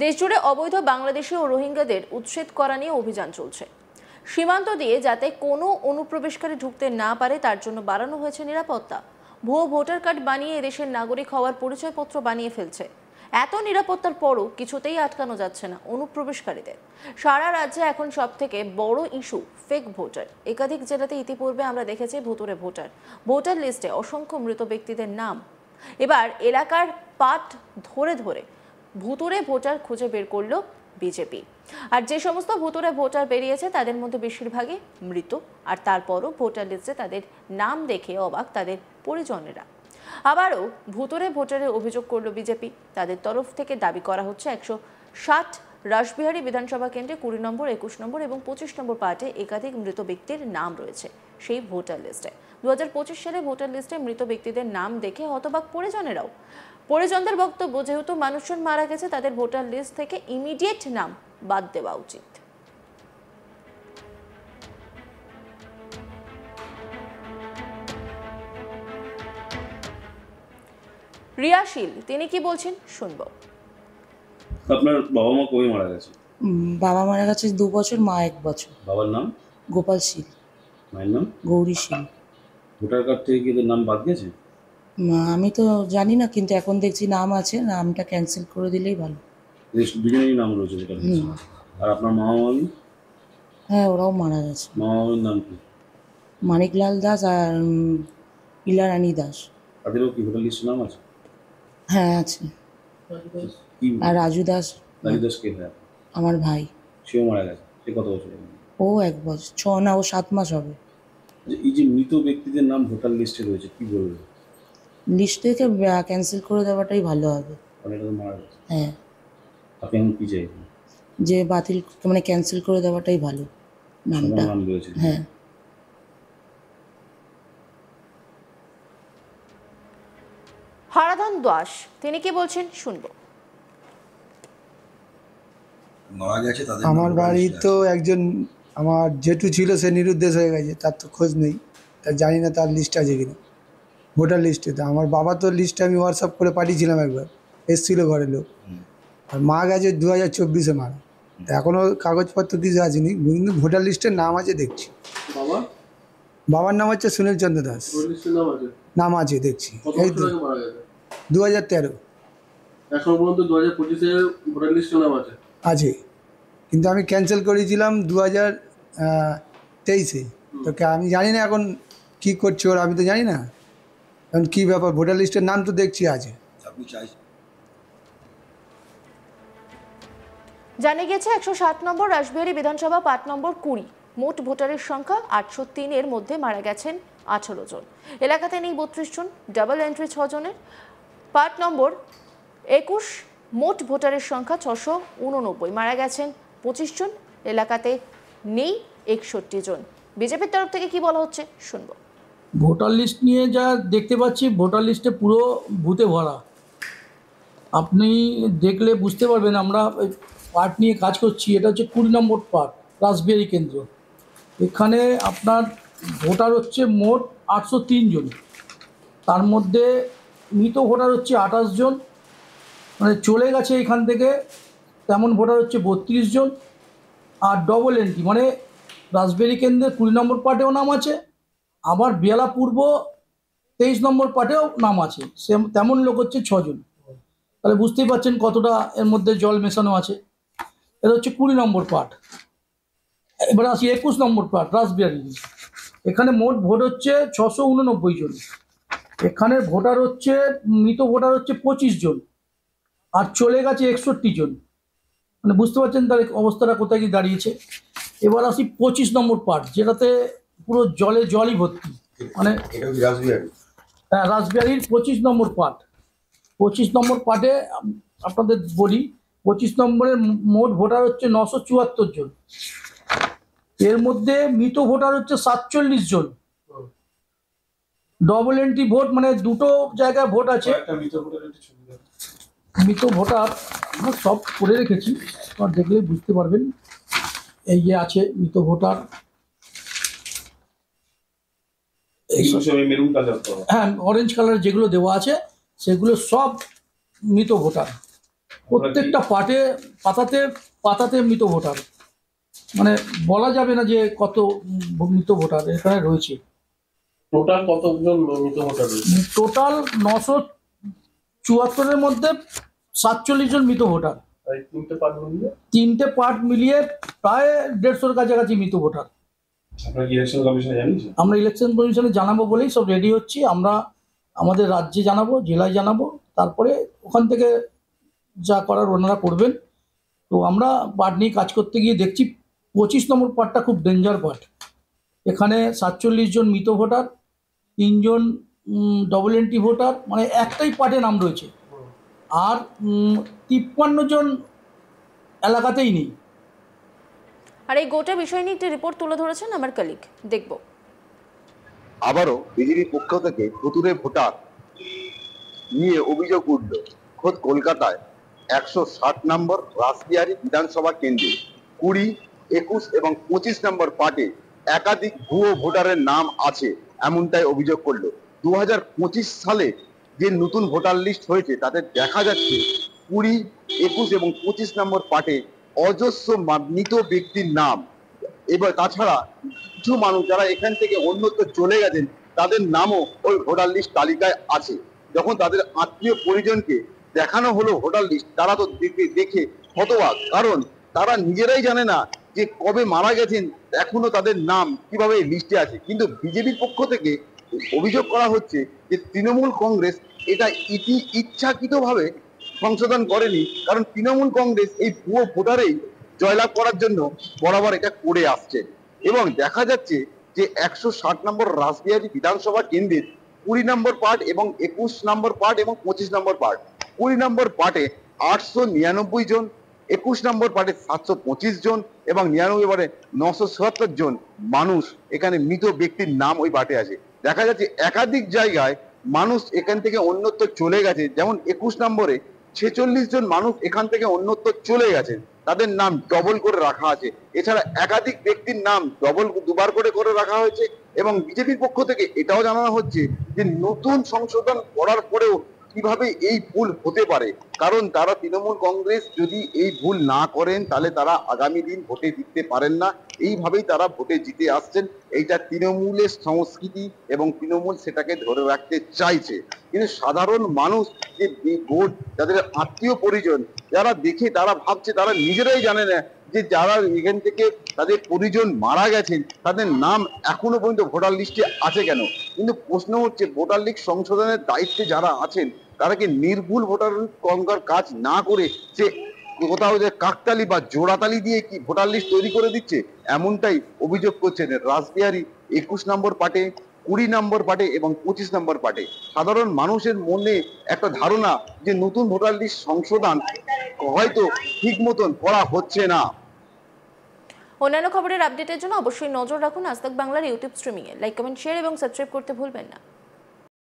দেশজুড়ে অবৈধ বাংলাদেশি ও রোহিঙ্গাদের উচ্ছেদ করা নিয়ে অভিযান চলছে। সীমান্ত দিয়ে যাতে কোনো অনুপ্রবেশকারী ঢুকতে না পারে তার জন্য বাড়ানো হয়েছে নিরাপত্তা। ভুয়ো ভোটার কার্ড বানিয়ে এদেশের নাগরিক হওয়ার পরিচয়পত্র বানিয়ে ফেলছে। এত নিরাপত্তার পরও কিছুতেই আটকানো যাচ্ছে না অনুপ্রবেশকারীদের। সারা রাজ্যে এখন সব থেকে বড় ইস্যু ফেক ভোটার। একাধিক জেলাতে ইতিপূর্বে আমরা দেখেছি ভুতুড়ে ভোটার। ভোটার লিস্টে অসংখ্য মৃত ব্যক্তিদের নাম। এবার এলাকার পাট ধরে ধরে ভুতুড়ে ভোটার খুঁজে বের করলো বিজেপি। আর যে সমস্ত ভুতুড়ে ভোটার বেরিয়েছে তাদের মধ্যে বেশিরভাগই মৃত। আর তারপরও ভোটার লিস্টে তাদের নাম দেখে অবাক তাদের পরিজনেরা। আবারও ভুতুড়ে ভোটারের অভিযোগ করলো বিজেপি। তাদের তরফ থেকে দাবি করা হচ্ছে 160 রাসবিহারী বিধানসভা কেন্দ্রে 20 নম্বর, 21 নম্বর এবং 25 নম্বর পার্টে একাধিক মৃত ব্যক্তির নাম রয়েছে সেই ভোটার লিস্টে। 2025 সালে ভোটার লিস্টে মৃত ব্যক্তিদের নাম দেখে হতবাক পরিজনেরাও। পরিজনদের বক্তব্য, যেহেতু মানুষজন মারা গেছে তাদের ভোটার লিস্ট থেকে ইমিডিয়েট নাম বাদ দেওয়া উচিত। রিয়াশীল তিনি কি বলছেন শুনবো। আপনার বাবা মা কবে মারা গেছে? বাবা মারা গেছে 2 বছর, মা 1 বছর। বাবার নাম? গোপাল শীল। মায়ের নাম? গৌরী শীল। ভোটার কার্ড থেকে কি এদের নাম বাদ গেছে? আমি তো জানি না, কিন্তু এখন দেখছি নাম আছে, নামটা ক্যান্সেল করে দিলেই ভালো। দুজনেরই নাম রয়েছে ভোটার লিস্টে। আর আপনার মামা মামি? হ্যাঁ, ওরাও মারা গেছে। মামা মামির নাম কি? মানিকলাল দাস আর ইলারানী দাস। তাদেরও কি ভোটার লিস্টে নাম আছে? হ্যাঁ আছে। কি? আর রাজু দাস। রাজু দাস কে হয়? আমার ভাই। সেও মারা গেছে। সে কত বছর? ও 1 বছর, 6 না, ও 7 মাস হবে। এই যে মৃত ব্যক্তিদের নাম ভোটার লিস্টে রয়েছে, কি বলবে? লিস্ট থেকে ক্যান্সেল করে দেওয়াটাই ভালো হবে। মানে এটা তো মারা গেছে। হ্যাঁ, আপনি এখন কি চাইছেন? যে বাতিল মানে ক্যান্সেল করে দেওয়াটাই ভালো নামটা। নাম রয়েছে। হ্যাঁ। হারাধন দাস তিনি কি বলছেন শুনবো। মারা গেছে তাদের আমার বাড়ি তো একজন আমার জেঠু ছিল, সে নিরুদ্দেশ হয়ে গেছে, তার তো খোঁজ নেই, তার জানি না তার লিস্ট আছে কিনা ভোটার লিস্টে। তো আমার বাবা তো লিস্টে আমি হোয়াটসঅ্যাপ করে পাঠিয়েছিলাম, একবার এসেছিল ঘরের লোক। আর মা গেছে 2024-এ মারা। এখনও কাগজপত্র কিছু আসেনি, কিন্তু ভোটার লিস্টের নাম আছে দেখছি। বাবার নাম হচ্ছে সুনীল চন্দ্র দাস। নাম আছে দেখছি। এই তো 2013। এখন পর্যন্ত 2025-এর ভোটার লিস্টে নাম আছে? আছে, কিন্তু আমি ক্যান্সেল করেছিলাম 2023-এ। তো আমি জানি না এখন কী করছে ওরা, আমি তো জানি না এখন কী ব্যাপার। ভোটার লিস্টের নাম তো দেখছি আছে। আপনি চাইছেন? জানা গেছে 107 নম্বর রাসবিহারী বিধানসভা পার্ট নম্বর 20 মোট ভোটারের সংখ্যা 803-এর মধ্যে মারা গেছেন 18 জন। এলাকাতে নেই 32 জন, ডাবল এন্ট্রি 6 জনের। পার্ট নম্বর 21 মোট ভোটারের সংখ্যা 689, মারা গেছেন 25 জন। এলাকাতে নেই 61 জন। বিজেপির তরফ থেকে কি বলা হচ্ছে শুনবো। ভোটার লিস্ট নিয়ে যা দেখতে পাচ্ছি, ভোটার লিস্টে পুরো ভূতে ভরা। আপনি দেখলে বুঝতে পারবেন, আমরা পার্ট নিয়ে কাজ করছি। এটা হচ্ছে 20 নম্বর পার্ট, রাসবিহারী কেন্দ্র। এখানে আপনার ভোটার হচ্ছে মোট 803 জন। তার মধ্যে মৃত ভোটার হচ্ছে 28 জন, মানে চলে গেছে এখান থেকে তেমন ভোটার হচ্ছে 32 জন। আর ডবল এন্ট্রি মানে রাসবিহারী কেন্দ্রে 20 নম্বর পার্টেও নাম আছে, আবার বেলা পূর্ব 23 নম্বর পার্টেও নাম আছে, তেমন লোক হচ্ছে 6 জন। তাহলে বুঝতেই পারছেন কতটা এর মধ্যে জল মেশানো আছে। এটা হচ্ছে 20 নম্বর পার্ট। এবার আসি 21 নম্বর পার্ট রাসবিহারী। এখানে মোট ভোট হচ্ছে 689 জন। এখানে ভোটার হচ্ছে মৃত ভোটার হচ্ছে 25 জন, আর চলে গেছে 61 জন। মানে বুঝতে পারছেন তার অবস্থাটা কোথায় গিয়ে দাঁড়িয়েছে। এবার আসি 25 নম্বর পার্ট, যেটাতে পুরো জলই ভর্তি। মানে হ্যাঁ, রাসবিহারীর 25 নম্বর পার্ট। 25 নম্বর পার্টে আপনাদের বলি, 25 নম্বরের মোট ভোটার হচ্ছে 974 জন। এর মধ্যে মৃত ভোটার হচ্ছে 47 জন। ডবল এন্ট্রি ভোট, মানে দুটো জায়গায় ভোট আছে। মৃত ভোটার আমরা সব করে রেখেছি, আর দেখলে বুঝতে পারবেন। এই যে আছে মৃত ভোটার, হ্যাঁ অরেঞ্জ কালার যেগুলো দেওয়া আছে সেগুলো সব মৃত ভোটার। প্রত্যেকটা পাতাতে পাতাতে মৃত ভোটার, মানে বলা যাবে না যে কত মৃত ভোটার এখানে রয়েছে। টোটাল কতজন মৃত ভোটার রয়েছে? টোটাল 974-এর মধ্যে 47 জন মৃত ভোটার। এই তিনটে পার্ট মিলিয়ে তিনটে পার্ট মিলিয়ে প্রায় 150-র কাছাকাছি মৃত ভোটার। আপনারা কি ইলেকশন কমিশনে জানিয়েছেন? আমরা ইলেকশন কমিশনে জানাবো বলেই সব রেডি হচ্ছি। আমরা আমাদের রাজ্যে জানাবো, জেলায় জানাবো, তারপরে ওখান থেকে যা করার ওনারা করবেন। তো আমরা পার্ট নিয়ে কাজ করতে গিয়ে দেখছি 25 নম্বর পার্টটা খুব ডেঞ্জার পার্ট। এখানে 47 জন মৃত ভোটার, 3 জন ডবল এন্ট্রি ভোটার, মানে একটাই পার্টে নাম রয়েছে। আর 53 জন এলাকাতেই নেই। আর এই গোটা বিষয় নিয়ে একটি রিপোর্ট তুলে ধরেছেন আমার কলিগ, দেখব। আবারও বিজেপির পক্ষ থেকে ভুতুরে ভোটার নিয়ে অভিযোগ উঠল। খোদ কলকাতায় 160 নম্বর রাসবিহারী বিধানসভা কেন্দ্রে 20, 21 এবং 25 নম্বর পার্টে একাধিক ভুয়ো ভোটারের নাম আছে, এমনটাই অভিযোগ করলো। 2025 সালে যে নতুন ভোটার লিস্ট হয়েছে তাতে দেখা যাচ্ছে 20, 21 এবং 25 নম্বর পার্টে অজস্র মৃত ব্যক্তির নাম। এবার তাছাড়া কিছু মানুষ যারা এখান থেকে অন্যত্র চলে গেছেন তাদের নামও ওই ভোটার লিস্ট তালিকায় আছে। যখন তাদের আত্মীয় পরিজনকে দেখানো হলো ভোটার লিস্ট, তারা তো দেখে হতবাক, কারণ তারা নিজেরাই জানে না যে কবে মারা গেছেন, এখনো তাদের নাম কিভাবে লিস্টে আছে। কিন্তু বিজেপির পক্ষ থেকে অভিযোগ করা হচ্ছে যে তৃণমূল কংগ্রেস এটা ইচ্ছাকৃতভাবে সংশোধন করেনি, কারণ তৃণমূল কংগ্রেস এই ভুয়ো ভোটারেই জয়লাভ করার জন্য বরাবর এটা করে আসছে। এবং দেখা যাচ্ছে যে 160 নম্বর রাসবিহারী বিধানসভা কেন্দ্রের 20 নম্বর পার্ট এবং 21 নম্বর পার্ট এবং 25 নম্বর পার্ট, 20 নম্বর পার্টে 899 জন, 21 নম্বর পার্টে 725 জন এবং 99 পার্টে 977 জন মানুষ এখানে মৃত ব্যক্তির নাম ওই পার্টে আছে। দেখা যাচ্ছে একাধিক জায়গায় মানুষ এখান থেকে অন্যত্র চলে গেছে, যেমন 21 নম্বরে 46 জন মানুষ এখান থেকে অন্যত্র চলে গেছেন, তাদের নাম ডবল করে রাখা আছে। এছাড়া একাধিক ব্যক্তির নাম দুবার করে রাখা হয়েছে। এবং বিজেপির পক্ষ থেকে এটাও জানানো হচ্ছে যে নতুন সংশোধন করার পরেও কিভাবে এই ভুল হতে পারে, কারণ তারা তৃণমূল কংগ্রেস যদি এই ভুল না করেন তাহলে তারা আগামী দিন ভোটে জিততে পারেন না। এইভাবেই তারা ভোটে জিতে আসছেন। এইটা তৃণমূলের সংস্কৃতি এবং তৃণমূল সেটাকে ধরে রাখতে চাইছে। কিন্তু সাধারণ মানুষ যে ভোট, যাদের আত্মীয় পরিজন যারা দেখে তারা ভাবছে, তারা নিজেরাই জানে না যে যারা এখান থেকে তাদের পরিজন মারা গেছেন তাদের নাম এখনো পর্যন্ত ভোটার লিস্টে আছে কেন। কিন্তু প্রশ্ন হচ্ছে ভোটার লিস্ট সংশোধনের দায়িত্বে যারা আছেন তারা কি নির্ভুল ভোটার সংখ্যার কাজ না করে সে কোথাও যে কাকতালি বা জোড়াতালি দিয়ে কি ভোটার লিস্ট তৈরি করে দিচ্ছে, এমনটাই অভিযোগ করছেন রাসবিহারী 21 নম্বর পার্টে, 20 নম্বর পার্টে এবং 25 নম্বর পার্টে। সাধারণ মানুষের মনে একটা ধারণা যে নতুন ভোটার লিস্ট সংশোধন হয়তো ঠিক মতন করা হচ্ছে না। অন্যান্য খবরের আপডেটের জন্য অবশ্যই নজর রাখুন আজ তাক বাংলার ইউটিউব স্ট্রিমিংয়ে। লাইক, কমেন্ট, শেয়ার এবং সাবস্ক্রাইব করতে ভুলবেন না।